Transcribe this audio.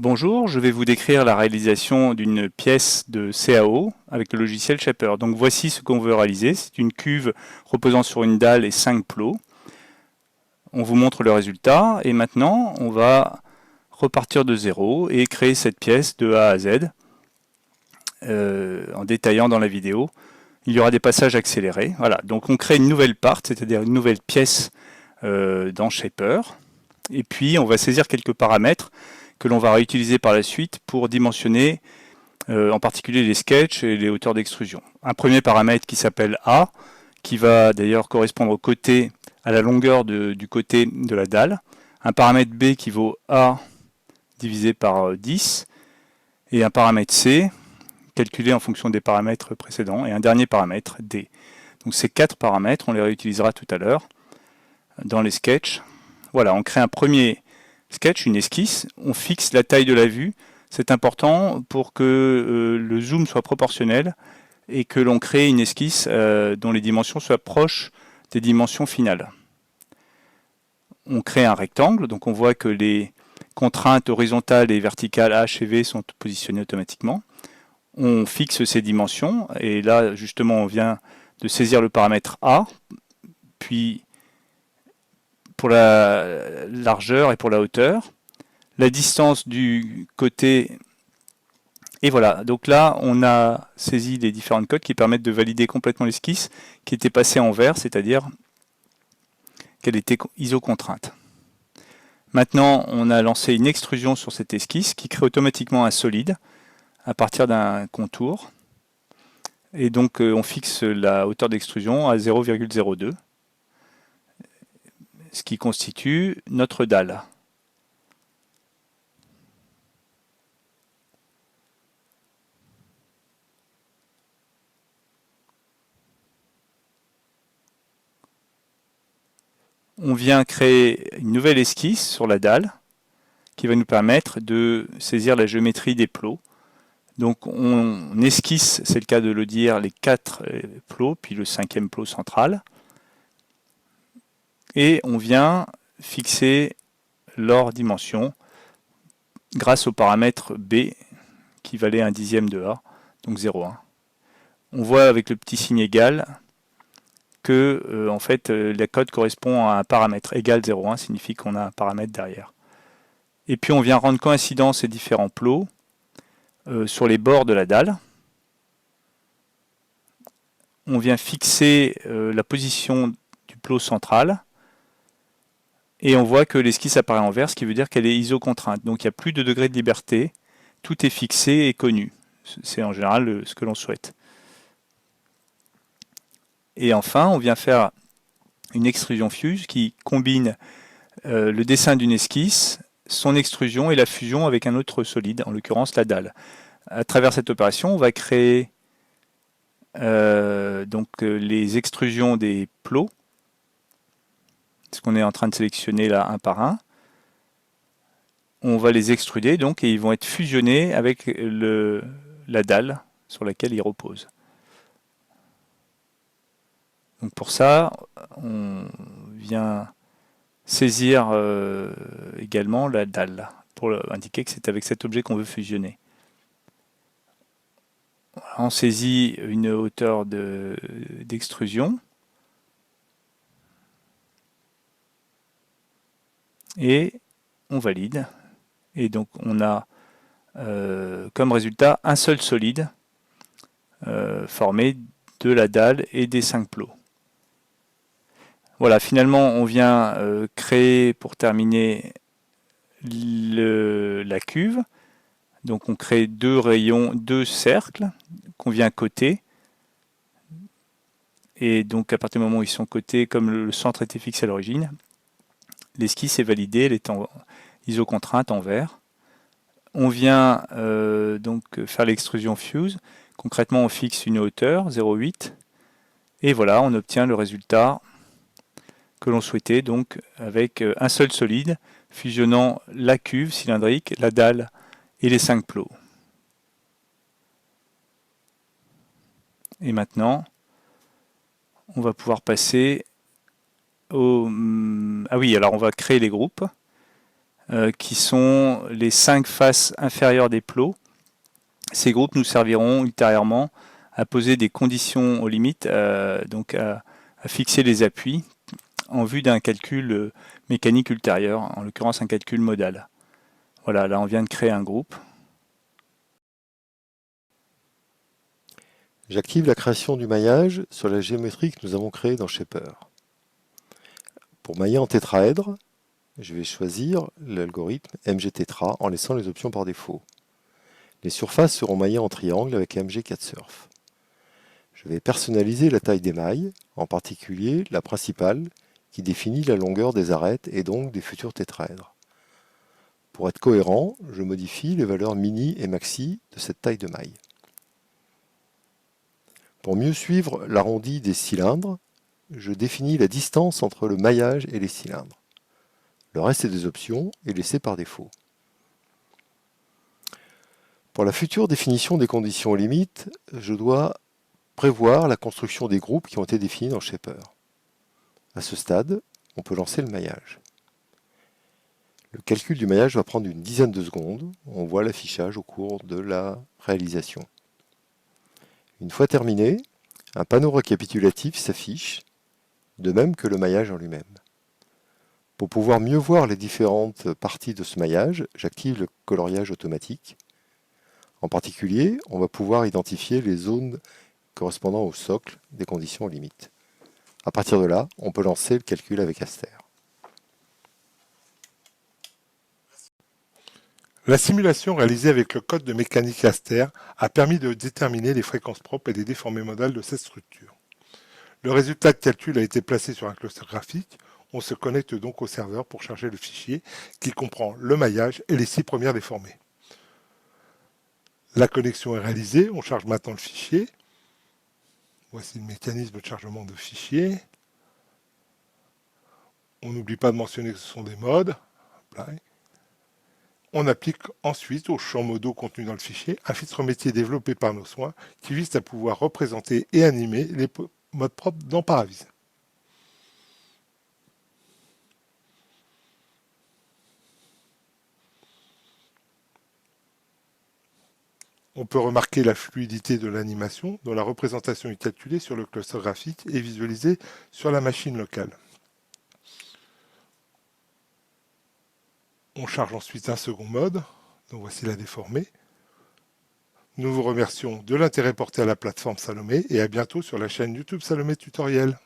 Bonjour, je vais vous décrire la réalisation d'une pièce de CAO avec le logiciel Shaper. Donc voici ce qu'on veut réaliser. C'est une cuve reposant sur une dalle et 5 plots. On vous montre le résultat et maintenant on va repartir de zéro et créer cette pièce de A à Z en détaillant dans la vidéo. Il y aura des passages accélérés. Voilà, donc on crée une nouvelle part, c'est-à-dire une nouvelle pièce dans Shaper. Et puis on va saisir quelques paramètres que l'on va réutiliser par la suite pour dimensionner en particulier les sketchs et les hauteurs d'extrusion. Un premier paramètre qui s'appelle A, qui va d'ailleurs correspondre au côté, à la longueur du côté de la dalle. Un paramètre B qui vaut A divisé par 10, et un paramètre C, calculé en fonction des paramètres précédents, et un dernier paramètre D. Donc ces quatre paramètres, on les réutilisera tout à l'heure dans les sketchs. Voilà, on crée un premier sketch, une esquisse, on fixe la taille de la vue. C'est important pour que le zoom soit proportionnel et que l'on crée une esquisse dont les dimensions soient proches des dimensions finales. On crée un rectangle, donc on voit que les contraintes horizontales et verticales H et V sont positionnées automatiquement. On fixe ces dimensions, et là justement on vient de saisir le paramètre A, puis pour la largeur et pour la hauteur, la distance du côté, et voilà. Donc là, on a saisi les différentes codes qui permettent de valider complètement l'esquisse qui était passée en vert, c'est-à-dire qu'elle était isocontrainte. Maintenant, on a lancé une extrusion sur cette esquisse qui crée automatiquement un solide à partir d'un contour. Et donc, on fixe la hauteur d'extrusion à 0,02, ce qui constitue notre dalle. On vient créer une nouvelle esquisse sur la dalle qui va nous permettre de saisir la géométrie des plots. Donc on esquisse, c'est le cas de le dire, les 4 plots, puis le 5e plot central. Et on vient fixer leur dimension grâce au paramètre B qui valait 1/10 de A, donc 0,1. On voit avec le petit signe égal que en fait la code correspond à un paramètre. Égal 0,1 signifie qu'on a un paramètre derrière. Et puis on vient rendre coïncident ces différents plots sur les bords de la dalle. On vient fixer la position du plot central. Et on voit que l'esquisse apparaît en vert, ce qui veut dire qu'elle est isocontrainte. Donc il n'y a plus de degré de liberté. Tout est fixé et connu. C'est en général ce que l'on souhaite. Et enfin, on vient faire une extrusion fuse qui combine le dessin d'une esquisse, son extrusion et la fusion avec un autre solide, en l'occurrence la dalle. À travers cette opération, on va créer donc les extrusions des plots, ce qu'on est en train de sélectionner là un par un. On va les extruder donc et ils vont être fusionnés avec la dalle sur laquelle ils reposent. Donc pour ça, on vient saisir également la dalle pour indiquer que c'est avec cet objet qu'on veut fusionner. Voilà, on saisit une hauteur d'extrusion et on valide. Et donc on a comme résultat un seul solide formé de la dalle et des 5 plots. Voilà, finalement on vient créer pour terminer la cuve. Donc on crée deux rayons, deux cercles qu'on vient coter. Et donc à partir du moment où ils sont cotés, comme le centre était fixé à l'origine, l'esquisse est validée, elle est en isocontrainte en vert. On vient donc faire l'extrusion fuse. Concrètement, on fixe une hauteur, 0,8. Et voilà, on obtient le résultat que l'on souhaitait, donc avec un seul solide, fusionnant la cuve cylindrique, la dalle et les 5 plots. Et maintenant, on va pouvoir passer au... Ah oui, alors on va créer les groupes. qui sont les 5 faces inférieures des plots. Ces groupes nous serviront ultérieurement à poser des conditions aux limites, donc à fixer les appuis en vue d'un calcul mécanique ultérieur, en l'occurrence un calcul modal. Voilà, là on vient de créer un groupe. J'active la création du maillage sur la géométrie que nous avons créée dans Shaper. Pour mailler en tétraèdre, je vais choisir l'algorithme MG-Tetra en laissant les options par défaut. Les surfaces seront maillées en triangle avec MG4Surf. Je vais personnaliser la taille des mailles, en particulier la principale, qui définit la longueur des arêtes et donc des futurs tétraèdres. Pour être cohérent, je modifie les valeurs mini et maxi de cette taille de maille. Pour mieux suivre l'arrondi des cylindres, je définis la distance entre le maillage et les cylindres. Le reste des options est laissé par défaut. Pour la future définition des conditions limites, je dois prévoir la construction des groupes qui ont été définis dans Shaper. À ce stade, on peut lancer le maillage. Le calcul du maillage va prendre une dizaine de secondes. On voit l'affichage au cours de la réalisation. Une fois terminé, un panneau récapitulatif s'affiche, de même que le maillage en lui-même. Pour pouvoir mieux voir les différentes parties de ce maillage, j'active le coloriage automatique. En particulier, on va pouvoir identifier les zones correspondant au socle des conditions limites. À partir de là, on peut lancer le calcul avec Aster. La simulation réalisée avec le code de mécanique Aster a permis de déterminer les fréquences propres et les déformées modales de cette structure. Le résultat de calcul a été placé sur un cluster graphique. On se connecte donc au serveur pour charger le fichier qui comprend le maillage et les 6 premières déformées. La connexion est réalisée, on charge maintenant le fichier. Voici le mécanisme de chargement de fichier. On n'oublie pas de mentionner que ce sont des modes. On applique ensuite au champ modaux contenu dans le fichier un filtre métier développé par nos soins qui vise à pouvoir représenter et animer les modes propres dans Paravis. On peut remarquer la fluidité de l'animation dont la représentation est calculée sur le cluster graphique et visualisée sur la machine locale. On charge ensuite un second mode, donc voici la déformée. Nous vous remercions de l'intérêt porté à la plateforme Salomé et à bientôt sur la chaîne YouTube Salomé Tutoriel.